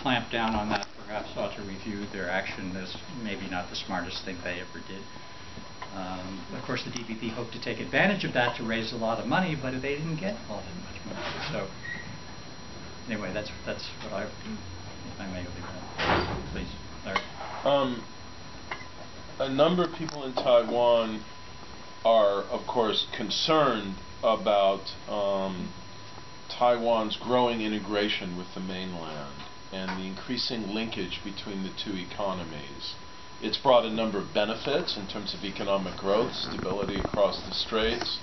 clamp down on that perhaps ought to review their action as maybe not the smartest thing they ever did. Of course, the DPP hoped to take advantage of that to raise a lot of money, but they didn't get all that much money. So anyway, that's what I, if I may leave that. Please, Larry. A number of people in Taiwan are, of course, concerned about Taiwan's growing integration with the mainland and the increasing linkage between the two economies. It's brought a number of benefits in terms of economic growth, stability across the straits,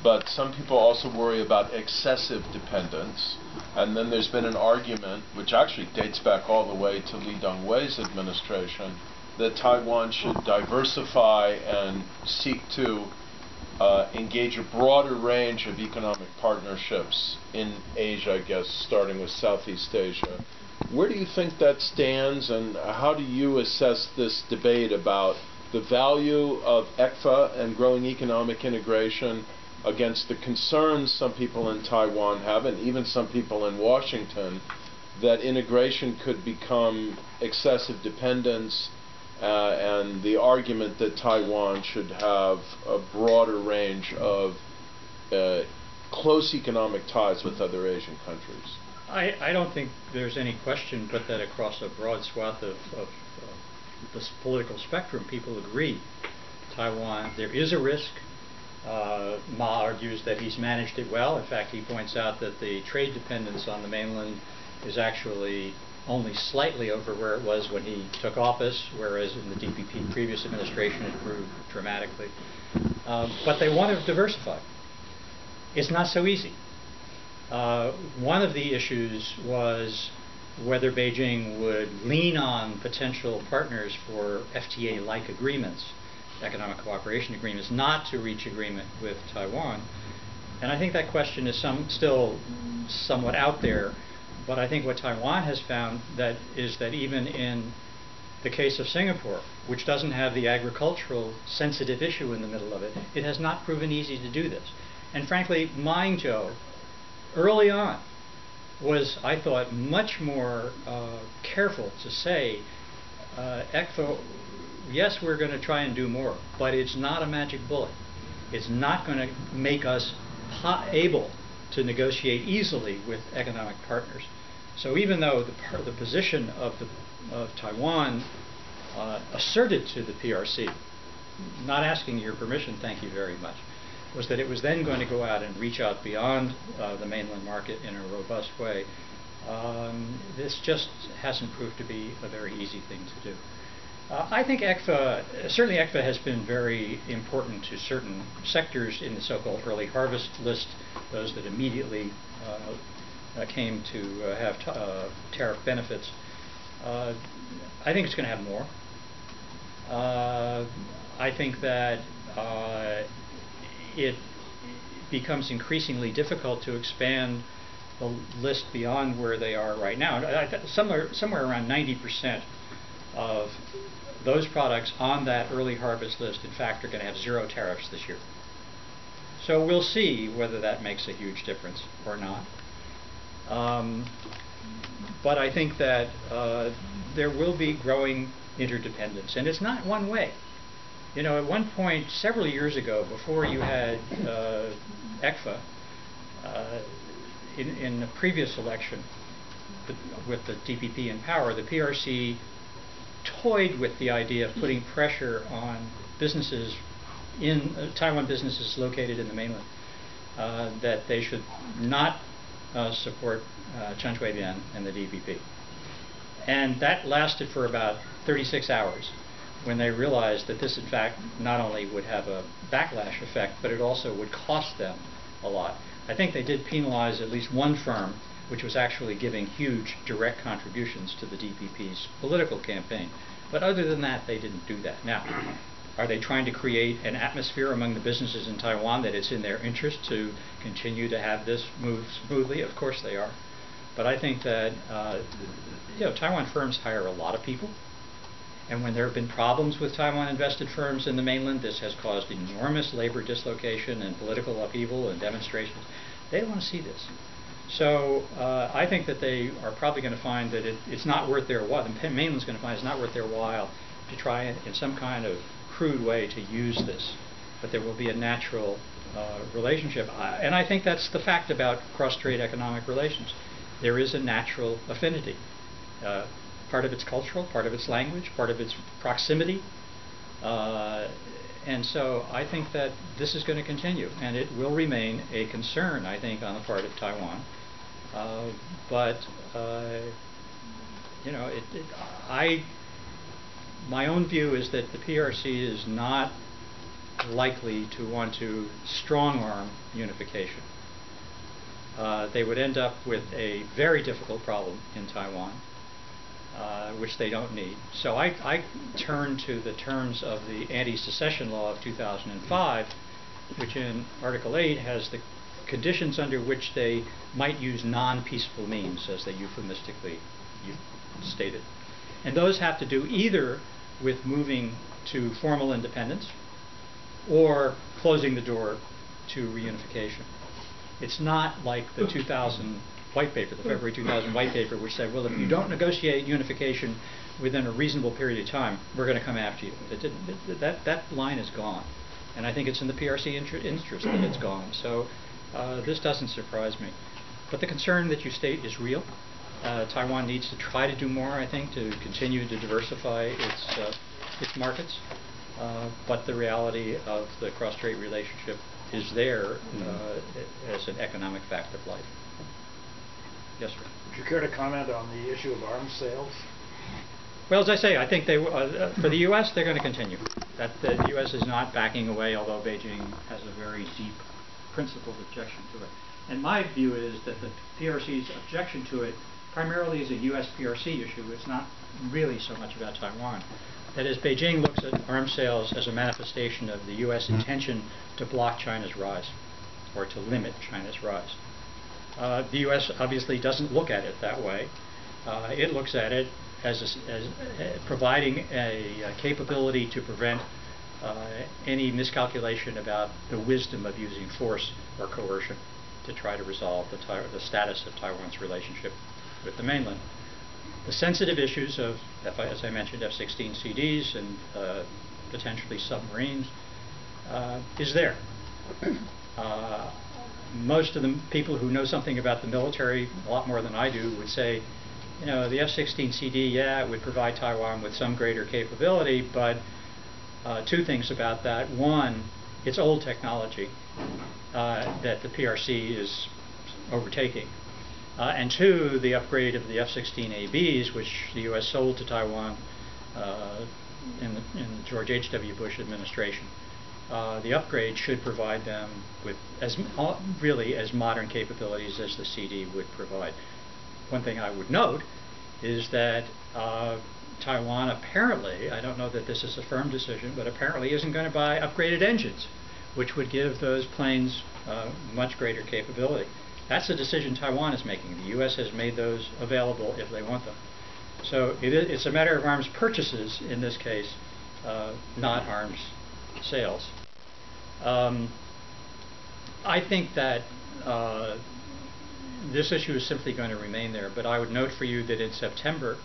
but some people also worry about excessive dependence. And then there's been an argument, which actually dates back all the way to Lee Teng-hui's administration, that Taiwan should diversify and seek to engage a broader range of economic partnerships in Asia, I guess, starting with Southeast Asia. Where do you think that stands, and how do you assess this debate about the value of ECFA and growing economic integration against the concerns some people in Taiwan have, and even some people in Washington, that integration could become excessive dependence, and the argument that Taiwan should have a broader range of close economic ties with other Asian countries? I don't think there's any question but that across a broad swath of this political spectrum, people agree. Taiwan, there is a risk. Ma argues that he's managed it well. In fact, he points out that the trade dependence on the mainland is actually only slightly over where it was when he took office, whereas in the DPP previous administration it grew dramatically. But they want to diversify. It's not so easy. One of the issues was whether Beijing would lean on potential partners for FTA-like agreements, economic cooperation agreements, not to reach agreement with Taiwan. And I think that question is still somewhat out there. But I think what Taiwan has found is that even in the case of Singapore, which doesn't have the agricultural sensitive issue in the middle of it, it has not proven easy to do this. And frankly, Ying-jeou, early on, was, I thought, much more careful to say, ECFA, yes, we're going to try and do more, but it's not a magic bullet. It's not going to make us able to negotiate easily with economic partners. So even though the position of Taiwan asserted to the PRC, not asking your permission, thank you very much, was that it was then going to go out and reach out beyond the mainland market in a robust way. This just hasn't proved to be a very easy thing to do. I think ECFA, certainly ECFA has been very important to certain sectors in the so-called early harvest list, those that immediately came to have tariff benefits. I think it's going to have more. I think that it becomes increasingly difficult to expand the list beyond where they are right now. Somewhere around 90% of those products on that early harvest list, in fact, are going to have zero tariffs this year. So we'll see whether that makes a huge difference or not. But I think that there will be growing interdependence, and it's not one way. You know, at one point, several years ago, before you had ECFA, in the previous election, with the DPP in power, the PRC toyed with the idea of putting pressure on businesses Taiwan businesses located in the mainland, that they should not support Chen Shui-bian and the DPP. And that lasted for about 36 hours when they realized that this, in fact, not only would have a backlash effect, but it also would cost them a lot. I think they did penalize at least one firm, which was actually giving huge direct contributions to the DPP's political campaign. But other than that, they didn't do that. Now, are they trying to create an atmosphere among the businesses in Taiwan that it's in their interest to continue to have this move smoothly? Of course they are. But I think that Taiwan firms hire a lot of people. And when there have been problems with Taiwan-invested firms in the mainland, this has caused enormous labor dislocation and political upheaval and demonstrations. They don't want to see this. So I think that they are probably going to find that it's not worth their while. The mainland's going to find it's not worth their while to try in some kind of crude way to use this. But there will be a natural relationship. And I think that's the fact about cross-strait economic relations. There is a natural affinity. Part of it's cultural, part of it's language, part of its proximity. And so I think that this is going to continue, and it will remain a concern, I think, on the part of Taiwan. You know, my own view is that the PRC is not likely to want to strong-arm unification. They would end up with a very difficult problem in Taiwan, which they don't need. So I turn to the terms of the anti-secession law of 2005, which in Article 8 has the conditions under which they might use non-peaceful means, as they euphemistically stated. And those have to do either with moving to formal independence or closing the door to reunification. It's not like the 2000 white paper, the February 2000 white paper, which said, well, if you don't negotiate unification within a reasonable period of time, we're going to come after you. That line is gone. And I think it's in the PRC interest that it's gone. So this doesn't surprise me. But the concern that you state is real. Taiwan needs to try to do more, I think, to continue to diversify its markets. But the reality of the cross-strait relationship is there as an economic fact of life. Yes, sir. Would you care to comment on the issue of arms sales? Well, as I say, I think they for the U.S. they're going to continue. That the U.S. is not backing away, although Beijing has a very deep principled objection to it. And my view is that the PRC's objection to it primarily is a U.S. PRC issue. It's not really so much about Taiwan. That is, Beijing looks at arms sales as a manifestation of the U.S. intention to block China's rise, or to limit China's rise. The U.S. obviously doesn't look at it that way. It looks at it as providing a capability to prevent any miscalculation about the wisdom of using force or coercion to try to resolve the status of Taiwan's relationship with the mainland. The sensitive issues of, as I mentioned, F-16CDs and potentially submarines is there. Most of the people who know something about the military, a lot more than I do, would say, you know, the F-16CD, yeah, it would provide Taiwan with some greater capability, but two things about that. One, it's old technology that the PRC is overtaking. And two, the upgrade of the F-16ABs, which the U.S. sold to Taiwan in the George H.W. Bush administration. The upgrade should provide them with really as modern capabilities as the CD would provide. One thing I would note is that Taiwan apparently, I don't know that this is a firm decision, but apparently isn't going to buy upgraded engines, which would give those planes much greater capability. That's a decision Taiwan is making. The U.S. has made those available if they want them. So it's a matter of arms purchases in this case, not arms sales. I think that this issue is simply going to remain there, but I would note for you that in September,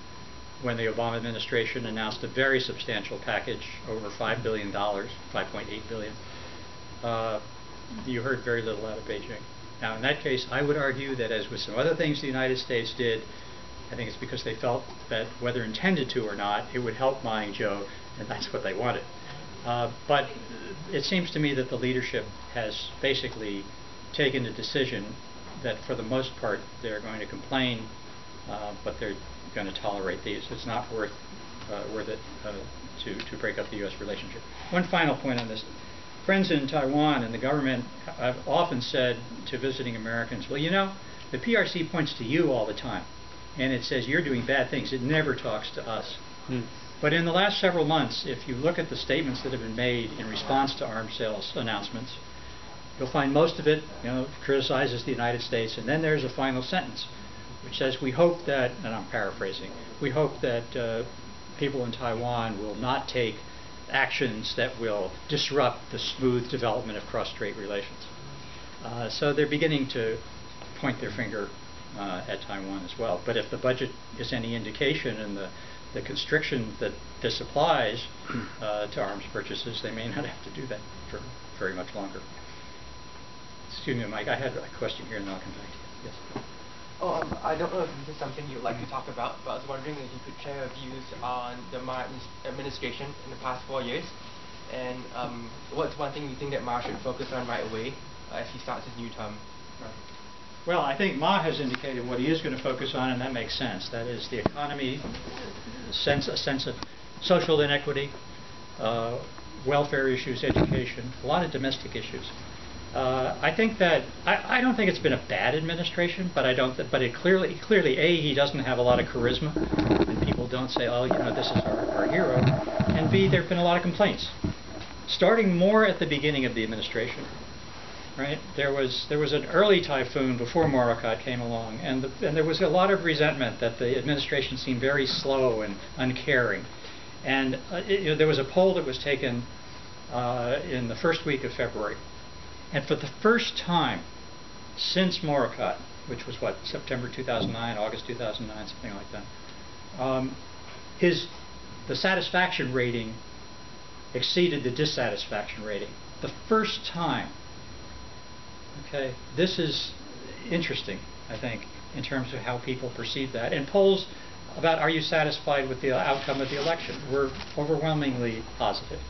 when the Obama administration announced a very substantial package, over $5 billion, $5.8 billion, you heard very little out of Beijing. Now, in that case, I would argue that, as with some other things the United States did, I think it's because they felt that, whether intended to or not, it would help Ma Ying-jeou, and that's what they wanted. But it seems to me that the leadership has basically taken a decision that, for the most part, they're going to complain, but they're going to tolerate these. It's not worth it to break up the U.S. relationship. One final point on this. Friends in Taiwan and the government have often said to visiting Americans, well, you know, the PRC points to you all the time, and it says you're doing bad things. It never talks to us. But in the last several months, if you look at the statements that have been made in response to arms sales announcements, you'll find most of it, you know, criticizes the United States, and then there's a final sentence which says, we hope that, and I'm paraphrasing, we hope that people in Taiwan will not take actions that will disrupt the smooth development of cross-strait relations. So they're beginning to point their finger at Taiwan as well. But if the budget is any indication and the constriction that this applies to arms purchases, they may not have to do that for very much longer. Excuse me, Mike, I had a question here and then I'll come back to you. Yes. I don't know if this is something you'd like to talk about, but I was wondering if you could share your views on the Ma administration in the past 4 years, and what's one thing you think that Ma should focus on right away as he starts his new term? Right. Well, I think Ma has indicated what he is going to focus on, and that makes sense. That is the economy, a sense of social inequity, welfare issues, education, a lot of domestic issues. I think that I don't think it's been a bad administration, but but it clearly A, he doesn't have a lot of charisma, and people don't say, oh, you know, this is our hero, and B, there have been a lot of complaints, starting more at the beginning of the administration. Right? There was an early typhoon before Morakot came along, and there was a lot of resentment that the administration seemed very slow and uncaring. And there was a poll that was taken in the first week of February. And for the first time since Morakot, which was what, September 2009, August 2009, something like that, the satisfaction rating exceeded the dissatisfaction rating. The first time. Okay, this is interesting, I think, in terms of how people perceive that. And polls about are you satisfied with the outcome of the election were overwhelmingly positive.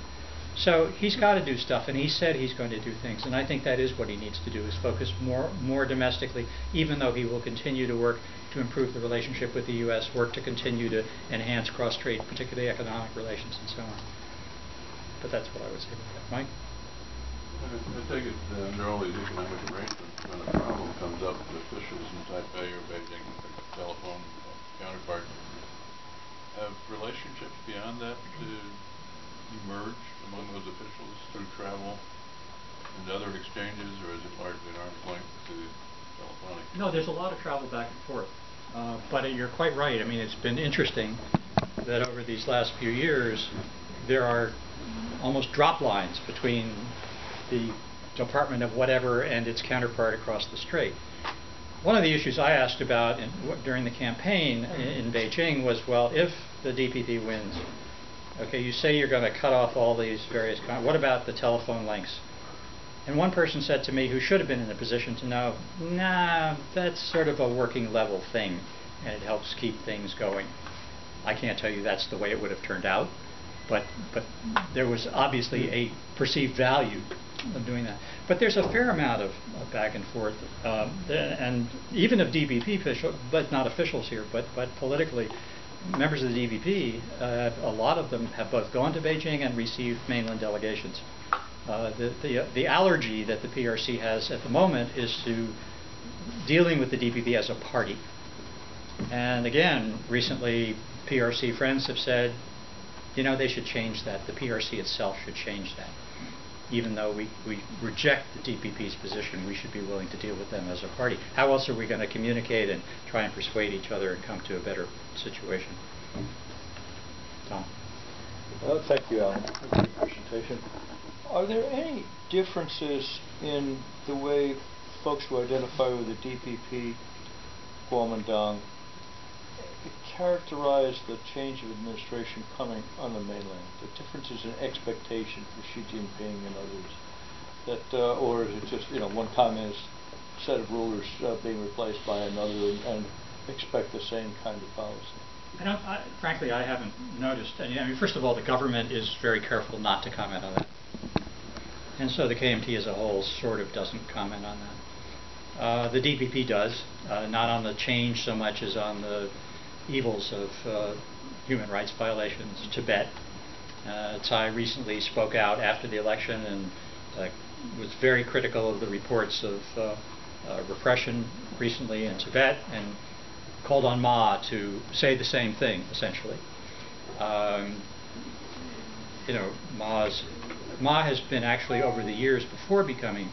So he's got to do stuff, and he said he's going to do things, and I think that is what he needs to do, is focus more domestically, even though he will continue to work to improve the relationship with the U.S., work to continue to enhance cross-strait, particularly economic relations and so on. But that's what I would say about that. Mike? I take it under all these economic arrangements, when a problem comes up with officials in Taipei or Beijing, like a telephone counterpart, have relationships beyond that emerged among those officials through travel and other exchanges, or is it largely an arm's length to telephonic? No, there's a lot of travel back and forth. But you're quite right. I mean, it's been interesting that over these last few years, there are almost drop lines between the Department of whatever and its counterpart across the strait. One of the issues I asked about during the campaign in Beijing was, well, if the DPP wins, okay, you say you're going to cut off all these various what about the telephone links? And one person said to me, who should have been in a position to know, nah, that's sort of a working level thing, and it helps keep things going. I can't tell you that's the way it would have turned out, but there was obviously a perceived value of doing that. But there's a fair amount of back and forth, and even of DPP officials, but not officials here, but politically, members of the DPP, a lot of them have both gone to Beijing and received mainland delegations. The allergy that the PRC has at the moment is to dealing with the DPP as a party. And again, recently PRC friends have said, you know, they should change that. The PRC itself should change that. Even though we reject the DPP's position, we should be willing to deal with them as a party. How else are we going to communicate and try and persuade each other and come to a better situation? Tom? Well, thank you, Alan, for your presentation. Are there any differences in the way folks who identify with the DPP, Kuomintang, characterize the change of administration coming on the mainland? The differences in expectation for Xi Jinping and others, that or is it just, you know, one communist set of rulers being replaced by another and expect the same kind of policy? Frankly, I haven't noticed any. I mean, first of all, the government is very careful not to comment on that, and so the KMT as a whole sort of doesn't comment on that. The DPP does, not on the change so much as on the evils of human rights violations. Tibet. Tsai recently spoke out after the election and was very critical of the reports of repression recently in Tibet, and called on Ma to say the same thing, essentially. You know, Ma has been actually, over the years before becoming